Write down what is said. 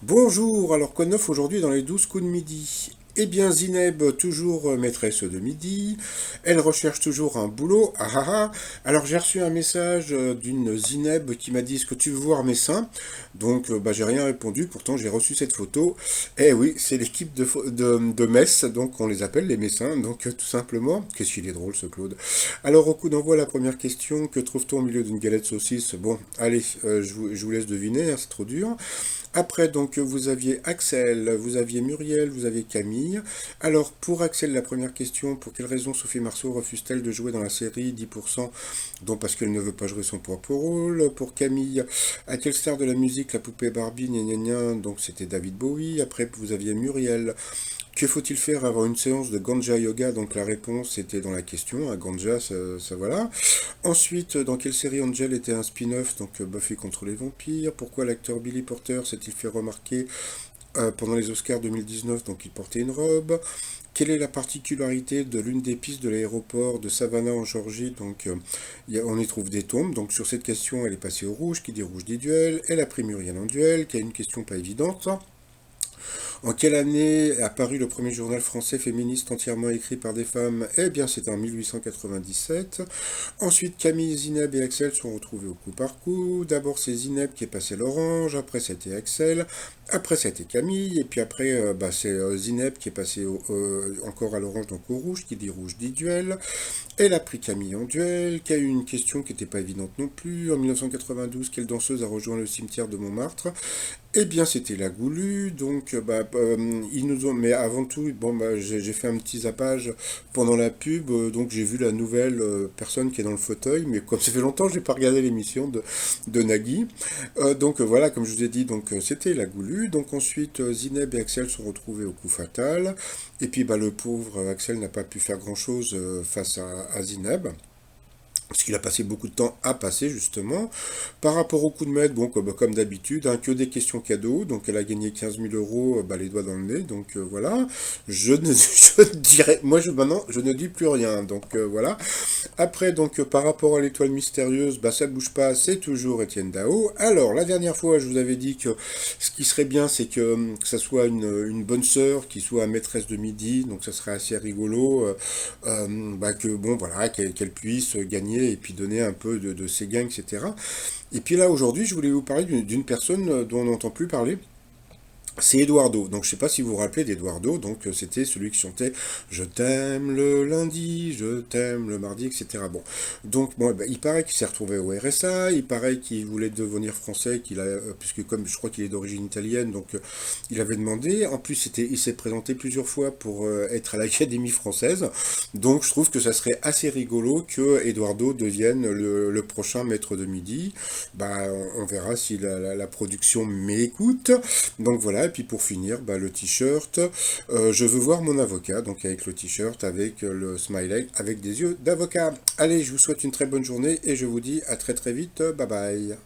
Bonjour, alors quoi de neuf aujourd'hui dans les 12 coups de midi? Eh bien Zineb, toujours maîtresse de midi, elle recherche toujours un boulot. Ah ah ah. Alors j'ai reçu un message d'une Zineb qui m'a dit est-ce que tu veux voir mes seins? Donc bah, j'ai rien répondu, pourtant j'ai reçu cette photo. Eh oui, c'est l'équipe de Metz, donc on les appelle les Messins, donc tout simplement. Qu'est-ce qu'il est drôle ce Claude. Alors au coup d'envoi, la première question, que trouve-t-on au milieu d'une galette saucisse? Bon, allez, je vous laisse deviner, hein, c'est trop dur. Après, donc, vous aviez Axel, vous aviez Muriel, vous aviez Camille. Alors, pour Axel, la première question, pour quelle raison Sophie Marceau refuse-t-elle de jouer dans la série 10%? Donc, parce qu'elle ne veut pas jouer son propre rôle. Pour Camille, à quelle star de la musique la poupée Barbie, gna gna gna, donc c'était David Bowie. Après, vous aviez Muriel. Que faut-il faire avant une séance de Ganja Yoga? Donc la réponse était dans la question, à Ganja, ça voilà. Ensuite, dans quelle série Angel était un spin-off, donc Buffy contre les vampires? Pourquoi l'acteur Billy Porter s'est-il fait remarquer pendant les Oscars 2019, donc il portait une robe? Quelle est la particularité de l'une des pistes de l'aéroport de Savannah en Géorgie? Donc on y trouve des tombes. Donc sur cette question, elle est passée au rouge, qui dit rouge dit duel. Elle a pris Muriel en duel, qui a une question pas évidente. En quelle année est apparu le premier journal français féministe entièrement écrit par des femmes? Eh bien, c'était en 1897. Ensuite, Camille, Zineb et Axel sont retrouvés au coup par coup. D'abord, c'est Zineb qui est passé à l'orange, après, c'était Axel, après, c'était Camille, et puis après, bah, c'est Zineb qui est passé encore à l'orange, donc au rouge, qui dit rouge dit duel. Elle a pris Camille en duel, qui a eu une question qui n'était pas évidente non plus. En 1992, quelle danseuse a rejoint le cimetière de Montmartre? Eh bien, c'était la Goulue, donc bah, ils nous ont. Mais avant tout, bon, bah, j'ai fait un petit zappage pendant la pub, donc j'ai vu la nouvelle personne qui est dans le fauteuil, mais comme ça fait longtemps que j'ai pas regardé l'émission de Nagui. Donc voilà, comme je vous ai dit, donc c'était la Goulue. Donc ensuite, Zineb et Axel sont retrouvés au coup fatal, et puis bah, le pauvre Axel n'a pas pu faire grand-chose face à Zineb parce qu'il a passé beaucoup de temps à passer justement. Par rapport au coup de maître, bon, comme d'habitude, hein, que des questions cadeaux, donc elle a gagné 15 000 euros, bah, les doigts dans le nez, donc voilà. Je dirais, moi maintenant, je ne dis plus rien, donc voilà. Après, donc par rapport à l'étoile mystérieuse, bah ça bouge pas, c'est toujours Étienne Dao. Alors, la dernière fois, je vous avais dit que ce qui serait bien, c'est que ça soit une bonne sœur, qui soit maîtresse de midi, donc ça serait assez rigolo, bah, que bon, voilà, qu'elle puisse gagner et puis donner un peu de ses gains, etc. Et puis là, aujourd'hui, je voulais vous parler d'une personne dont on n'entend plus parler. C'est Eduardo. Donc je sais pas si vous vous rappelez d'Eduardo. Donc c'était celui qui chantait Je t'aime le lundi, je t'aime le mardi, etc. Bon. Donc bon, bah, il paraît qu'il s'est retrouvé au RSA, il paraît qu'il voulait devenir français, puisque comme je crois qu'il est d'origine italienne, donc il avait demandé. En plus, il s'est présenté plusieurs fois pour être à l'Académie française. Donc je trouve que ça serait assez rigolo que Eduardo devienne le prochain maître de midi. Bah, on verra si la production m'écoute. Donc voilà, et puis pour finir, bah, le t-shirt, je veux voir mon avocat, donc avec le t-shirt, avec le smiley, avec des yeux d'avocat. Allez, je vous souhaite une très bonne journée et je vous dis à très très vite, bye bye.